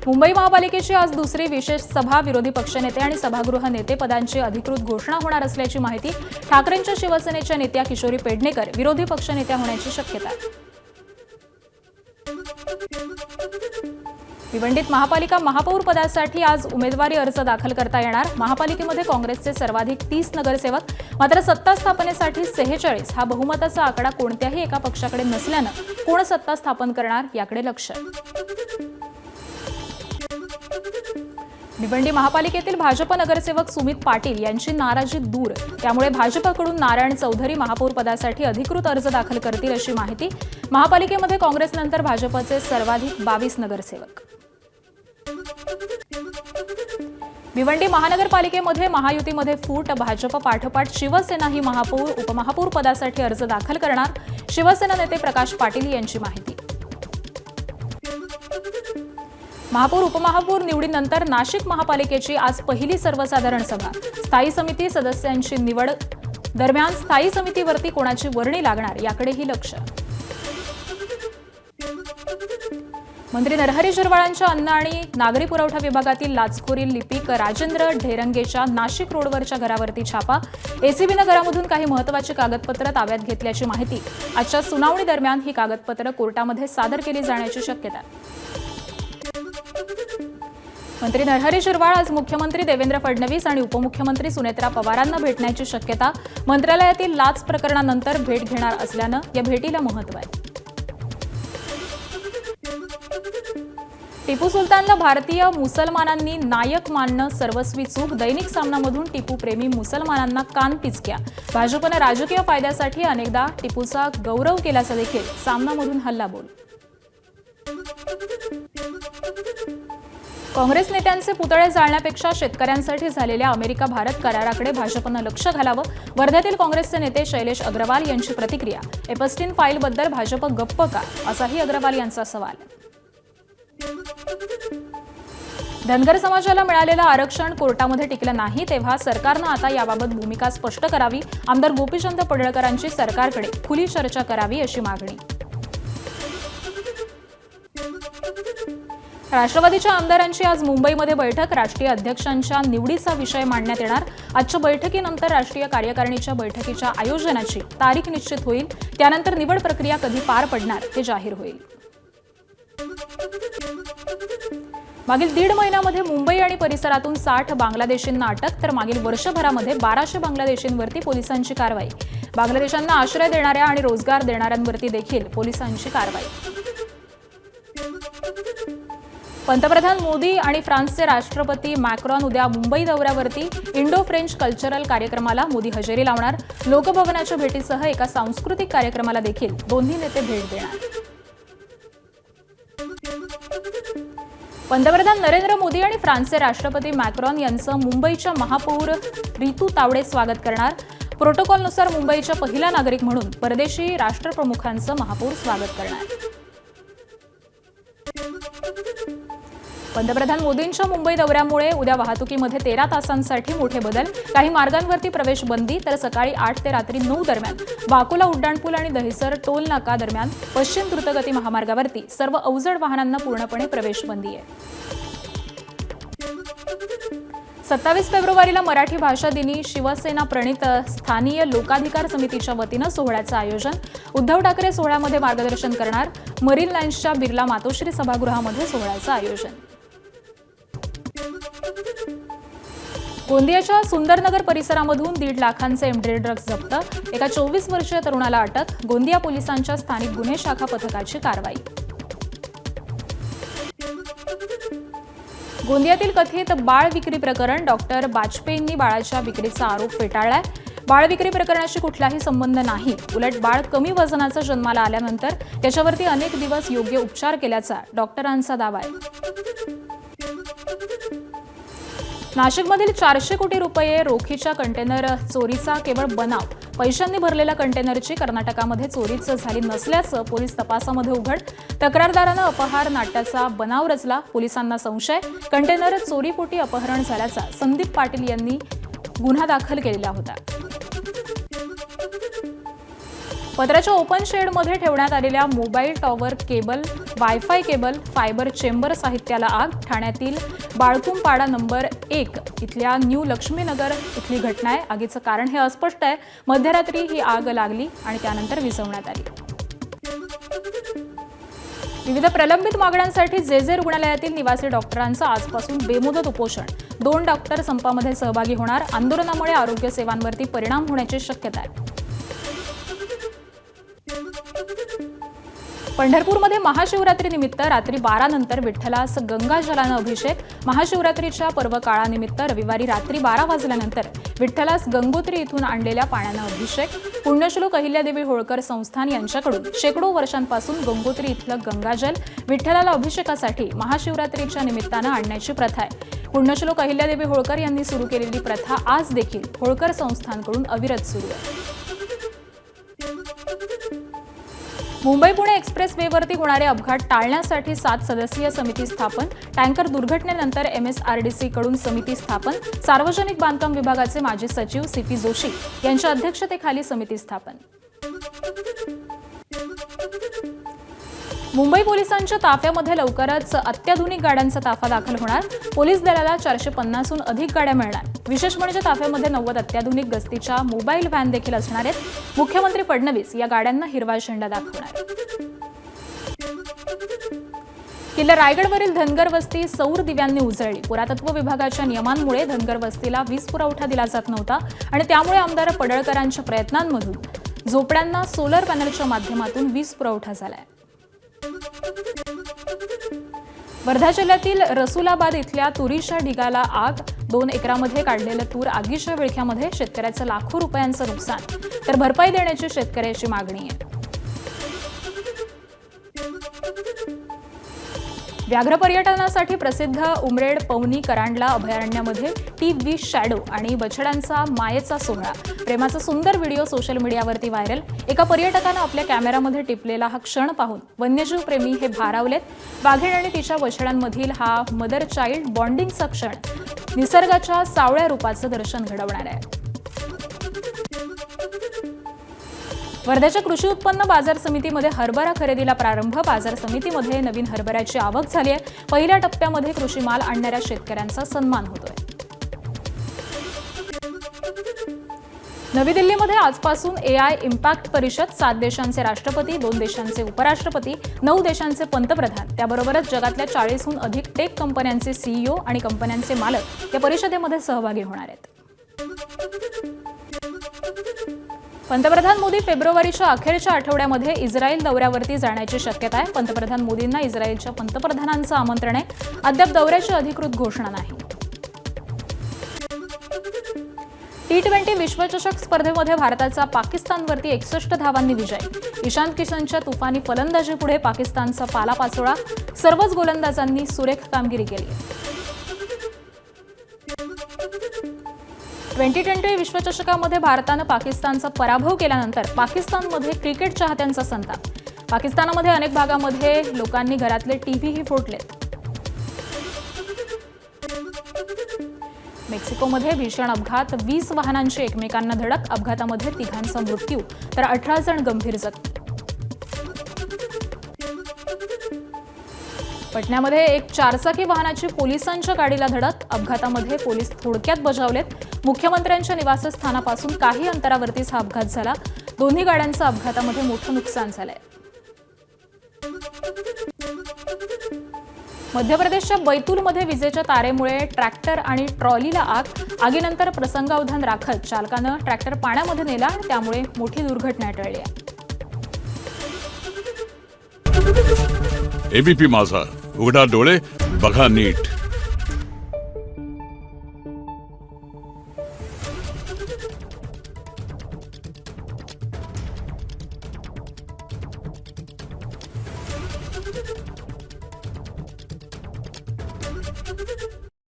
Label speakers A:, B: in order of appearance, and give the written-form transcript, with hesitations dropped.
A: मुंबई महापालिकेची आज दुसरी विशेष सभा, विरोधी पक्षनेते आणि सभागृह नेते पदांची अधिकृत घोषणा होणार असल्याची माहिती. ठाकरेंच्या शिवसेनेच्या नेत्या किशोरी पेडणेकर विरोधी पक्षनेत्या होण्याची शक्यता. भिवंडीत महापालिका महापौर पदासाठी आज उमेदवारी अर्ज दाखल करता येणार. महापालिकेमध्ये काँग्रेसचे सर्वाधिक 30 नगरसेवक, मात्र सत्ता स्थापनेसाठी 46 हा बहुमताचा आकडा कोणत्याही एका पक्षाकडे नसल्यानं कोण सत्ता स्थापन करणार याकडे लक्ष. भिवंडी महापालिकेतील भाजप नगरसेवक सुमित पाटील यांची नाराजी दूर, त्यामुळे भाजपकडून नारायण चौधरी महापौर पदासाठी अधिकृत अर्ज दाखल करतील अशी माहिती. महापालिकेमध्ये काँग्रेसनंतर भाजपचे सर्वाधिक 22 नगरसेवक. भिवंडी महानगरपालिकेमध्ये महायुतीमध्ये फूट, भाजप पाठोपाठ शिवसेना ही महापौर उपमहापौर पदासाठी अर्ज दाखल करणार. शिवसेना नेते प्रकाश पाटील यांची माहिती. महापौर उपमहापौर निवडीनंतर नाशिक महापालिकेची आज पहिली सर्वसाधारण सभा. स्थायी समिती सदस्यांची निवड दरम्यान स्थायी समितीवरती कोणाची वर्णी लागणार याकडेही लक्ष. मंत्री नरहरी झिरवाळांच्या अन्न आणि नागरी पुरवठा विभागातील लाचखोरी लिपिक राजेंद्र ढेरंगेच्या नाशिक रोडवरच्या घरावरती छापा. एसीबीनं घरामधून काही महत्त्वाची कागदपत्रं ताब्यात घेतल्याची माहिती. आजच्या सुनावणी दरम्यान ही कागदपत्रं कोर्टामध्ये सादर केली जाण्याची शक्यता. मंत्री नरहरी झिरवाळ आज मुख्यमंत्री देवेंद्र फडणवीस आणि उपमुख्यमंत्री सुनेत्रा पवारांना भेटण्याची शक्यता. मंत्रालयातील लाच प्रकरणानंतर भेट घेणार असल्यानं या भेटीला महत्त्व आहे. टिपू सुलतानला भारतीय मुसलमानांनी नायक मानणं सर्वस्वी चूक. दैनिक सामनामधून टिपू प्रेमी मुसलमानांना कान पिचक्या. भाजपनं राजकीय फायद्यासाठी अनेकदा टिपूचा गौरव केल्याचा देखील सामनामधून हल्लाबोल. काँग्रेस नेत्यांचे पुतळे जाळण्यापेक्षा शेतकऱ्यांसाठी झालेल्या अमेरिका भारत कराराकडे भाजपनं लक्ष घालावं. वर्ध्यातील काँग्रेसचे नेते शैलेश अग्रवाल यांची प्रतिक्रिया. एपस्टीन फाईलबद्दल भाजप गप्प का, असाही अग्रवाल यांचा सवाल. धनगर समाजाला मिळालेलं आरक्षण कोर्टामध्ये टिकलं नाही, तेव्हा सरकारनं आता याबाबत भूमिका स्पष्ट करावी. आमदार गोपीचंद पडळकरांची सरकारकडे खुली चर्चा करावी अशी मागणी. राष्ट्रवादीच्या आमदारांची आज मुंबईमध्ये बैठक. राष्ट्रीय अध्यक्षांच्या निवडीचा विषय मांडण्यात येणार. आजच्या बैठकीनंतर राष्ट्रीय कार्यकारिणीच्या बैठकीच्या आयोजनाची तारीख निश्चित होईल. त्यानंतर निवड प्रक्रिया कधी पार पडणार ते जाहीर होईल. मागील 1.5 महिन्यामध्ये मुंबई आणि परिसरातून 60 बांगलादेशींना अटक, तर मागील वर्षभरामध्ये 1200 बांगलादेशींवरती पोलिसांची कारवाई. बांगलादेशांना आश्रय देणाऱ्या आणि रोजगार देणाऱ्यांवरती देखील पोलिसांची कारवाई. पंतप्रधान मोदी आणि फ्रान्सचे राष्ट्रपती मॅक्रॉन उद्या मुंबई दौऱ्यावरती. इंडो फ्रेंच कल्चरल कार्यक्रमाला मोदी हजेरी लावणार. लोकभवनाच्या भेटीसह एका सांस्कृतिक कार्यक्रमाला देखील दोन्ही नेते भेट देणार. पंतप्रधान नरेंद्र मोदी आणि फ्रान्सचे राष्ट्रपती मॅक्रॉन यांचं मुंबईच्या महापौर रितू तावडे स्वागत करणार. प्रोटोकॉलनुसार मुंबईच्या पहिला नागरिक म्हणून परदेशी राष्ट्रप्रमुखांचं महापौर स्वागत करणार. पंतप्रधान मोदींच्या मुंबई दौऱ्यामुळे उद्या वाहतुकीमध्ये 13 तासांसाठी मोठे बदल. काही मार्गांवरती प्रवेश बंदी, तर सकाळी 8 ते रात्री 9 दरम्यान वाकोला उड्डाणपूल आणि दहिसर टोल नाका दरम्यान पश्चिम द्रुतगती महामार्गावरती सर्व अवजड वाहनांना पूर्णपणे प्रवेश बंदी आहे. 27 फेब्रुवारीला मराठी भाषा दिनी शिवसेना प्रणित स्थानीय लोकाधिकार समितीच्या वतीनं सोहळ्याचं आयोजन. उद्धव ठाकरे सोहळ्यामध्ये मार्गदर्शन करणार. मरीन लाईन्सच्या बिर्ला मातोश्री सभागृहामध्ये सोहळ्याचं आयोजन. गोंदियाच्या सुंदरनगर परिसरामधून 1.5 लाखांचे एमडी ड्रग्ज जप्त. एका 24 वर्षीय तरुणाला अटक. गोंदिया पोलिसांच्या स्थानिक गुन्हे शाखा पथकाची कारवाई. गोंदियातील कथित बाळ विक्री प्रकरण. डॉक्टर बाजपेयींनी बाळाच्या विक्रीचा आरोप फेटाळलाय. बाळ विक्री प्रकरणाशी कुठलाही संबंध नाही. उलट बाळ कमी वजनाचं जन्माला आल्यानंतर त्याच्यावरती अनेक दिवस योग्य उपचार केल्याचा डॉक्टरांचा दावा आहे. नाशिकमधील 400 कोटी रुपये रोखीच्या कंटेनर चोरीचा केवळ बनाव. पैशांनी भरलेल्या कंटेनरची कर्नाटकामध्ये चोरीच झाली नसल्याचं पोलीस तपासामध्ये उघड. तक्रारदारानं अपहार नाट्याचा बनाव रचला. पोलिसांना संशय, कंटेनर चोरीपोटी अपहरण झाल्याचा संदीप पाटील यांनी गुन्हा दाखल केलेला होता. पत्र्याच्या ओपन शेडमध्ये ठेवण्यात आलेल्या mobile tower cable, wifi cable, fibre chamber साहित्याला आग. ठाण्यातील बाळकुंपाडा नंबर 1 इथल्या न्यू लक्ष्मीनगर इथली घटना आहे. आगीचं कारण हे अस्पष्ट आहे. मध्यरात्री ही आग लागली आणि त्यानंतर विझवण्यात आली. विविध प्रलंबित मागण्यांसाठी जे रुग्णालयातील निवासी डॉक्टरांचं आजपासून बेमुदत उपोषण. 2 डॉक्टर संपामध्ये सहभागी होणार. आंदोलनामुळे आरोग्य सेवांवरती परिणाम होण्याची शक्यता आहे. पंढरपूरमध्ये महाशिवरात्रीनिमित्त रात्री 12 नंतर विठ्ठलास गंगाजलानं अभिषेक. महाशिवरात्रीच्या पर्व काळानिमित्त रविवारी रात्री 12 वाजल्यानंतर विठ्ठलास गंगोत्री इथून आणलेल्या पाण्यानं अभिषेक. पुण्यश्लोक अहिल्यादेवी होळकर संस्थान यांच्याकडून शेकडो वर्षांपासून गंगोत्री इथलं गंगाजल विठ्ठलाला अभिषेकासाठी महाशिवरात्रीच्या निमित्तानं आणण्याची प्रथा आहे. पुण्यश्लोक अहिल्यादेवी होळकर यांनी सुरू केलेली प्रथा आज देखील होळकर संस्थानकडून अविरत सुरू आहे. मुंबई पुणे एक्सप्रेस वेवरती होणारे अपघात टाळण्यासाठी 7 सदस्यीय समिती स्थापन. टँकर दुर्घटनेनंतर MSRDC कडून समिती स्थापन. सार्वजनिक बांधकाम विभागाचे माजी सचिव CP जोशी यांच्या अध्यक्षतेखाली समिती स्थापन. मुंबई पोलिसांच्या ताफ्यामध्ये लवकरच अत्याधुनिक गाड्यांचा ताफा दाखल होणार. पोलीस दलाला 450हून अधिक गाड्या मिळणार. विशेष म्हणजे ताफ्यामध्ये 90 अत्याधुनिक गस्तीच्या मोबाईल व्हॅन देखील असणार आहेत. मुख्यमंत्री फडणवीस या गाड्यांना हिरवा झेंडा दाखवणार. किल्ला रायगडवरील धनगर वस्ती सौर दिव्यांनी उजळली. पुरातत्व विभागाच्या नियमांमुळे धनगर वस्तीला वीज पुरवठा दिला जात नव्हता आणि त्यामुळे आमदार पडळकरांच्या प्रयत्नांमधून झोपड्यांना सोलर पॅनलच्या माध्यमातून वीज पुरवठा झालाय. वर्धा जिल्ह्यातील रसुलाबाद इथल्या तुरीच्या ढिगाला आग. 2 एकरामध्ये काढलेलं तूर आगीच्या विळख्यामध्ये. शेतकऱ्याचं लाखो रुपयांचं नुकसान, तर भरपाई देण्याची शेतकऱ्याची मागणी आहे. व्याघ्र पर्यटनासाठी प्रसिद्ध उमरेड पवनी करांडला अभयारण्यामध्ये T20 शॅडो आणि बछड्यांचा मायेचा सोहळा. प्रेमाचा सुंदर व्हिडिओ सोशल मीडियावरती व्हायरल. एका पर्यटकानं आपल्या कॅमेरामध्ये टिपलेला हा क्षण पाहून वन्यजीव प्रेमी हे भारावलेत. वाघीण आणि तिच्या बछड्यांमधील हा मदर चाइल्ड बॉन्डिंगचा क्षण निसर्गाच्या सावळ्या रूपाचं दर्शन घडवणार आहे. वर्ध्याच्या कृषी उत्पन्न बाजार समितीमध्ये हरभरा खरेदीला प्रारंभ. बाजार समितीमध्ये नवीन हरभऱ्याची आवक झाली आहे. पहिल्या टप्प्यामध्ये कृषी माल आणणाऱ्या शेतकऱ्यांचा सन्मान होतोय. नवी दिल्लीमध्ये आजपासून AI इम्पॅक्ट परिषद. 7 देशांचे राष्ट्रपती, 2 देशांचे उपराष्ट्रपती, 9 देशांचे पंतप्रधान, त्याबरोबरच जगातल्या 40हून अधिक टेक कंपन्यांचे CEO आणि कंपन्यांचे मालक या परिषदेमध्ये सहभागी होणार आहेत. पंतप्रधान मोदी फेब्रुवारीच्या अखेरच्या आठवड्यामध्ये इस्रायल दौऱ्यावरती जाण्याची शक्यता आहे. पंतप्रधान मोदींना इस्रायलच्या पंतप्रधानांचं आमंत्रण आहे. अद्याप दौऱ्याची अधिकृत घोषणा नाही. T20 विश्वचषक स्पर्धेमध्ये भारताचा पाकिस्तानवरती 61 धावांनी विजय. ईशांत किशनच्या तुफानी फलंदाजीपुढे पाकिस्तानचा पालापाचोळा. सर्वच गोलंदाजांनी सुरेख कामगिरी केली. 2020 विश्वचषकामध्ये भारतानं पाकिस्तानचा पराभव केल्यानंतर पाकिस्तानमध्ये क्रिकेट चाहत्यांचा संताप. पाकिस्तानामध्ये अनेक भागामध्ये लोकांनी घरातले टीव्हीही फोडलेत. मेक्सिकोमध्ये भीषण अपघात. 20 वाहनांची एकमेकांना धडक. अपघातामध्ये 3घांचा मृत्यू तर 18 जण गंभीर जखमी. पटण्यामध्ये एक 4चाकी वाहनाची पोलिसांच्या गाडीला धडक. अपघातामध्ये पोलीस थोडक्यात बजावलेत. मुख्यमंत्र्यांच्या निवासस्थानापासून काही अंतरावरतीच हा अपघात झाला. दोन्ही गाड्यांचं अपघातामध्ये मोठं नुकसान झालंय. मध्य प्रदेशच्या बैतूलमध्ये विजेच्या तारेमुळे ट्रॅक्टर आणि ट्रॉलीला आग. आगीनंतर प्रसंगावधान राखत चालकानं ट्रॅक्टर पाण्यामध्ये नेला. त्यामुळे मोठी दुर्घटना टळली आहे.
B: ABP माझा, उघडा डोळे बघा नीट.